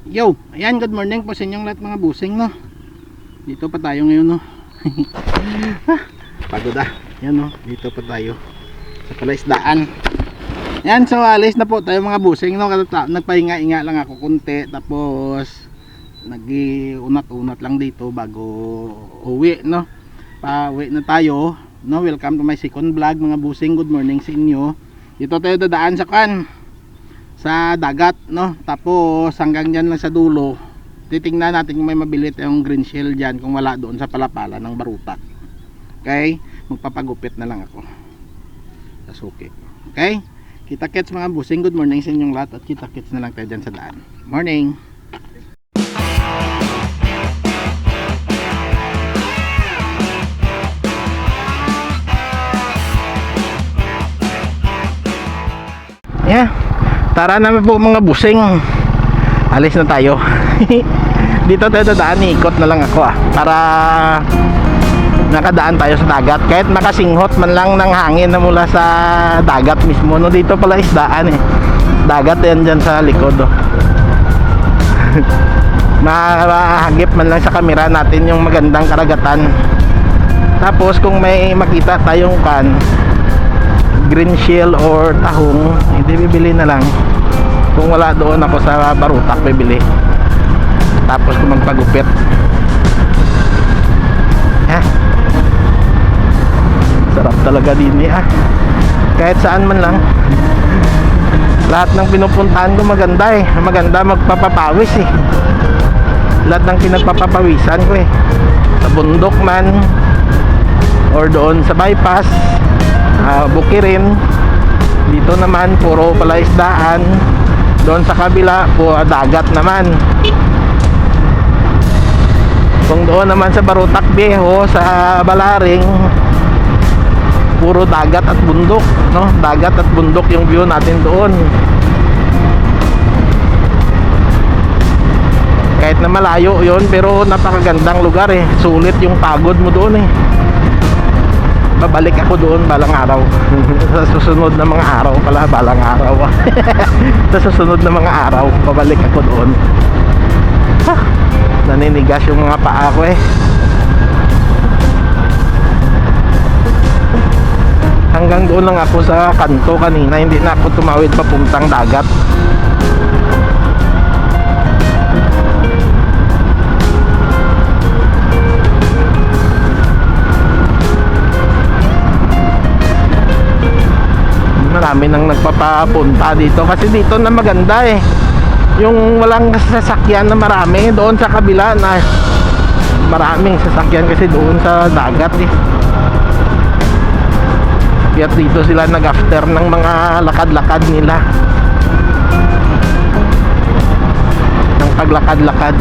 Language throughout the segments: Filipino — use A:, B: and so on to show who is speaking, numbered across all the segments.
A: Yo, ayan, good morning po sa inyong lahat mga busing, no. Dito pa tayo ngayon, no. Pagod ah. Yan, no. Dito pa tayo sa palaisdaan. Yan, so alis na po tayo mga busing, no. Nagpahinga-hinga lang ako konti, tapos nag-unat-unat lang dito bago uwi, no. Pa-uwi na tayo, no. Welcome to my second vlog mga busing. Good morning sa inyo. Dito tayo dadaan sa dagat, no. Tapos hanggang dyan lang sa dulo, titingnan natin kung may mabili tayong green shell dyan, kung wala doon sa palapala ng barutak. Okay, magpapagupit na lang ako sa suki. Okay, kita-kits mga busing. Good morning sa inyong lahat, at kita-kits na lang tayo dyan sa daan. Morning. Yeah, tara na po mga busing, alis na tayo. Dito tayo dadaan, ikot na lang ako para nakadaan tayo sa dagat, kahit nakasinghot man lang ng hangin na mula sa dagat mismo, no. Dito pala isdaan dagat yan dyan sa likod, oh. Mahagip man lang sa kamera natin yung magandang karagatan. Tapos kung may makita tayong green shell or tahong, hindi bibili na lang. Kung wala doon ako sa barutak, bibili. Tapos kung magpagupit, sarap talaga din kahit saan man lang. Lahat ng pinupuntahan ko maganda maganda, magpapapawis lahat ng pinagpapapawisan ko sa bundok man or doon sa bypass, Bukirin. Dito naman puro palaisdaan. Doon sa kabila po dagat naman. Kung doon naman sa Barutak Viejo, sa Balaring, puro dagat at bundok, no? Dagat at bundok yung view natin doon. Kahit na malayo yon, pero napakagandang lugar Sulit yung pagod mo doon Babalik ako doon balang araw. Sa susunod na mga araw pala, balang araw. Sa susunod na mga araw, babalik ako doon. Naninigas yung mga paa ko Hanggang doon lang ako sa kanto kanina, hindi na ako tumawid papuntang dagat. Marami nang nagpapapunta dito kasi dito na maganda yung walang sasakyan na marami. Doon sa kabila na maraming sasakyan kasi doon sa dagat Kaya dito sila nag-after ng mga lakad-lakad nila, ng paglakad-lakad.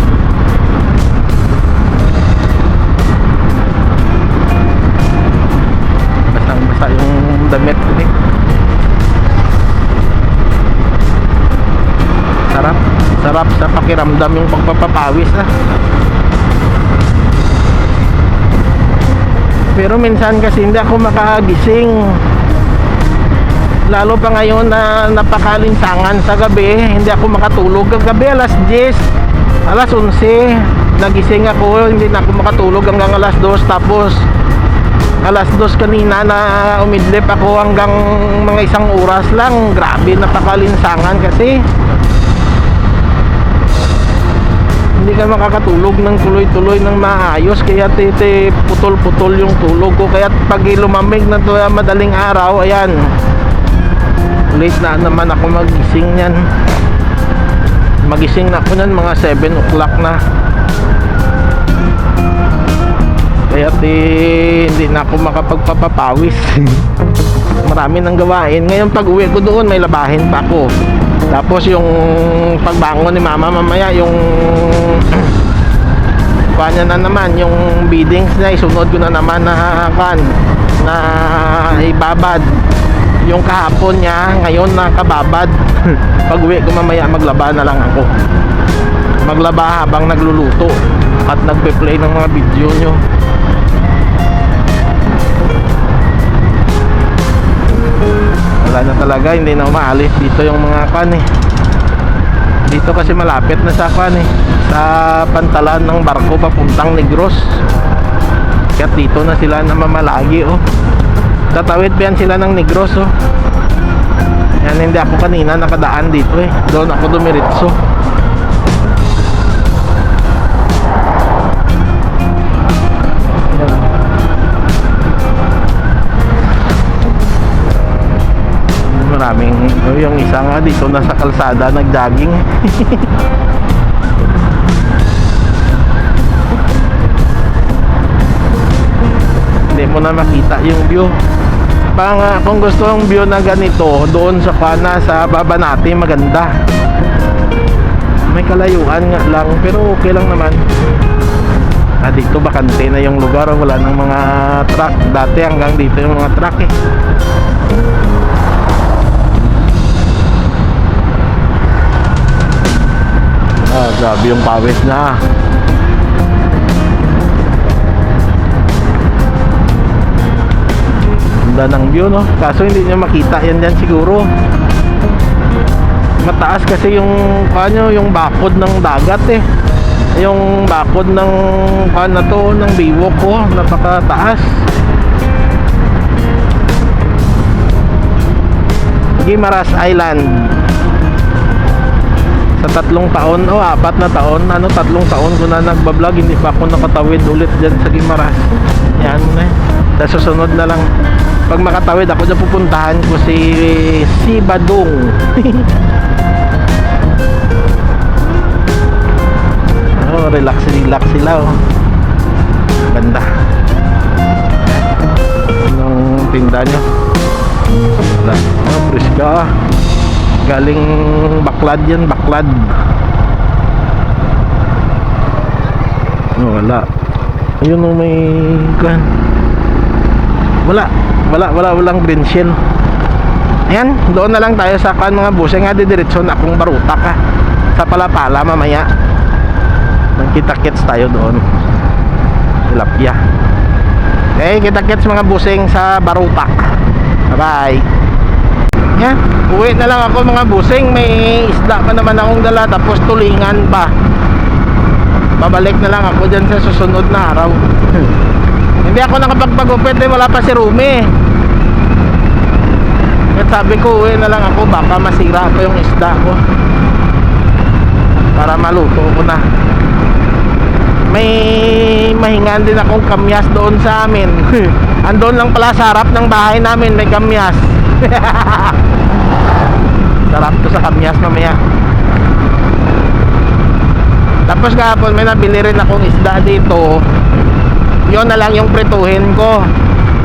A: Basang-basa yung damit Sarap sa pakiramdam yung pagpapapawis Pero minsan kasi hindi ako makagising, lalo pa ngayon na napakalinsangan sa gabi. Hindi ako makatulog gabi, alas 10, alas 11 nagising ako, hindi na ako makatulog hanggang alas 2. Tapos alas 2 kanina na umidlip ako hanggang mga 1 oras lang. Grabe, napakalinsangan kasi hindi ka makakatulog ng tuloy-tuloy ng maayos, kaya putol-putol yung tulog ko. Kaya pag lumamig na to madaling araw, ayan, late na naman ako magising yan. Magising na ako yan mga 7 o'clock na. Kaya hindi na ako makapagpapapawis. Marami nang gawain. Ngayon pag uwi ko doon, may labahin pa ako. Tapos yung pagbangon ni mama mamaya, yung kanya na naman, yung biddings na isunod ko na naman na ibabad. Yung kahapon niya, ngayon nakababad. Pag uwi ko mamaya, maglaba na lang ako. Maglaba habang nagluluto at nagpe-play ng mga video nyo. Wala na talaga, hindi na umaalis dito yung mga Dito kasi malapit na sa kan eh, sa pantalan ng barko papuntang Negros. Kaya dito na sila namamalagi oh. Tatawid pa yan sila ng Negros oh. Yan, hindi ako kanina nakadaan dito eh. Doon ako dumiritso. Maraming, yung isa nga dito nasa kalsada nag-jogging. Hindi mo na makita yung view. Kung gusto ng view na ganito, doon sa kana sa baba natin maganda. May kalayuan nga lang, pero okay lang naman. Dito bakante na yung lugar, wala nang mga truck. Dati hanggang dito yung mga truck eh. Grabe yung pawis na. Ganda ng view no. Kaso hindi nyo makita yan dyan siguro. Mataas kasi yung yung bakod ng dagat eh. Yung bakod ng na to, ng Baywalk ko, napakataas. Guimaras Island. Sa 3 taon o 4 na taon, 3 taon ko na nagbablog, hindi pa ako nakatawid ulit dyan sa Guimaras. Yan na eh. Sa susunod na lang, pag makatawid ako dyan, pupuntahan ko si Badong. Oh, relax sila oh. Ganda. Anong tinda nyo? Wala. Preska. Galing Baklad yan, Baklad. Oh, wala. Ayun oh, may kan. Walang green shell. Ayan, doon na lang tayo sa kan mga busing nga didiretso na akong barutak ha. Sa Palapala mamaya. Magkita-kits tayo doon. Tilapia. Okay, kita-kits mga busing sa barutak. Bye-bye. Yan, uwi na lang ako mga busing. May isda pa naman akong dala, tapos tulingan pa. Babalik na lang ako dyan sa susunod na araw. Hindi ako nakapagpagupit eh, wala pa si Rumi. At sabi ko uwi na lang ako, baka masira ko yung isda ko, para maluto ko na. May mahingan din akong kamyas doon sa amin. Andun lang pala sa harap ng bahay namin, may kamyas. Sarap to sa kamyas mamaya. Tapos kahapon may nabili rin akong isda dito. Yun na lang yung prituhin ko.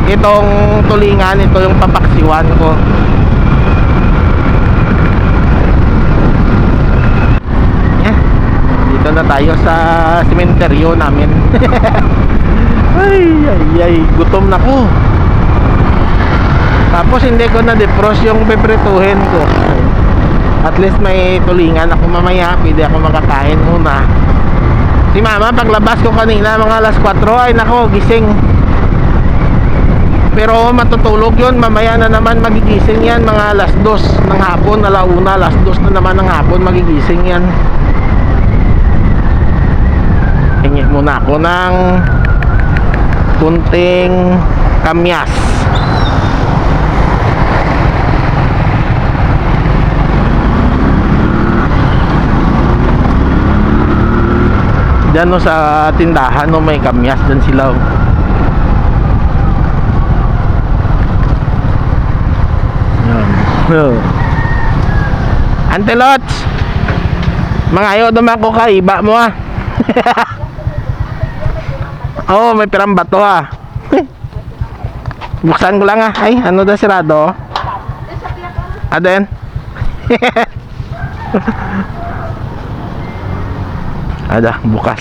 A: Itong tulingan, ito yung papaksiwan ko. Yeah. Dito na tayo sa sementeryo namin. ay, gutom na ko. Tapos hindi ko na defrost yung peprituhin ko. At least may tulingan ako mamaya. Pwede ako makakain muna. Si mama paglabas ko kanina mga alas 4, ay nako, gising. Pero matutulog yun. Mamaya na naman magigising yan mga alas 2 ng hapon. Alauna, alas 2 na naman ng hapon magigising yan. Hingi muna ako ng kunting kamyas. Diyan no, sa tindahan no, may kamyas dyan sila oh. Yan. Antelots, mga ayaw naman ko ka, iba mo ah. Oh, may pirang bato ah. Buksan ko lang ah. Ay, ano daw sirado? Aden. Ada, bukas.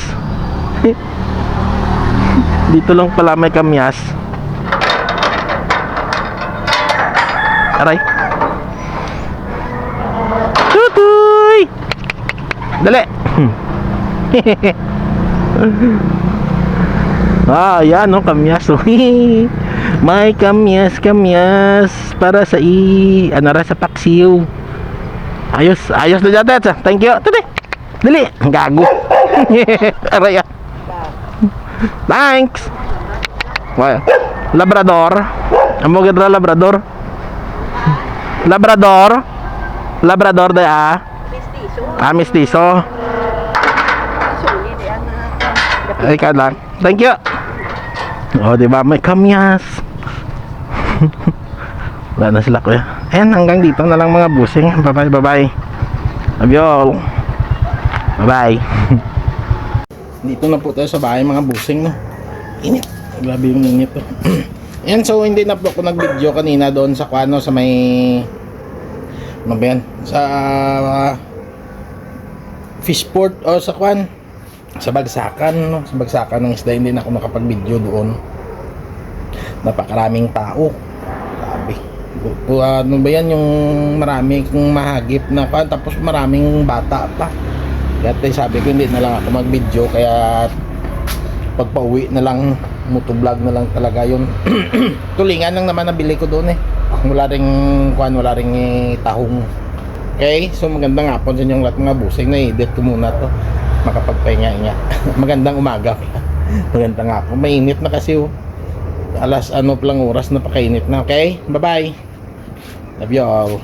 A: Dito lang pala may kamyas. Aray. Tutoy! Dali. Yan no, kamyas. May kamyas para sa sa paksiw. Ayos na dyan. Thank you. Tadi. Dali, gago. Aray ah. Thanks. Well, Labrador. Amo gidra Labrador. Labrador. Labrador de ah.
B: Mestizo.
A: Ah, mestizo.
B: Suli di ang
A: Ay ka lang. Thank you. Oh, di ba may kamyas. Wala na sila kuya. Ayan, hanggang dito na lang mga busing. Bye-bye, bye-bye. Love you all. Bye-bye. Dito na po tayo sa bahay mga busing, no. Init. Grabe yung init to. Ayan, so hindi na po ako nag-video kanina doon sa Kwano sa may ano ba yan? Sa fishport o sa Kwan. Sa Bagsakan, no? Sa Bagsakan ng isda, hindi na ako nakapag-video doon. Napakaraming tao. Grabe. Ano ba yan yung maraming mahagip na Kwan, tapos maraming bata pa. Kaya sabi ko hindi na lang ako mag-video, kaya pagpa-uwi na lang, motovlog na lang talaga yun. Tulingan lang naman nabili ko doon eh. Wala ring Kwan, wala ring tahong. Okay, so magandang hapon sa inyong lahat mga busing. Na-edit ko muna to, makapagpahinga-hinga. Magandang umaga. Magandang hapon. Mainit na kasi oh. Alas ano palang oras, napakainit na. Okay, bye bye. Love you all.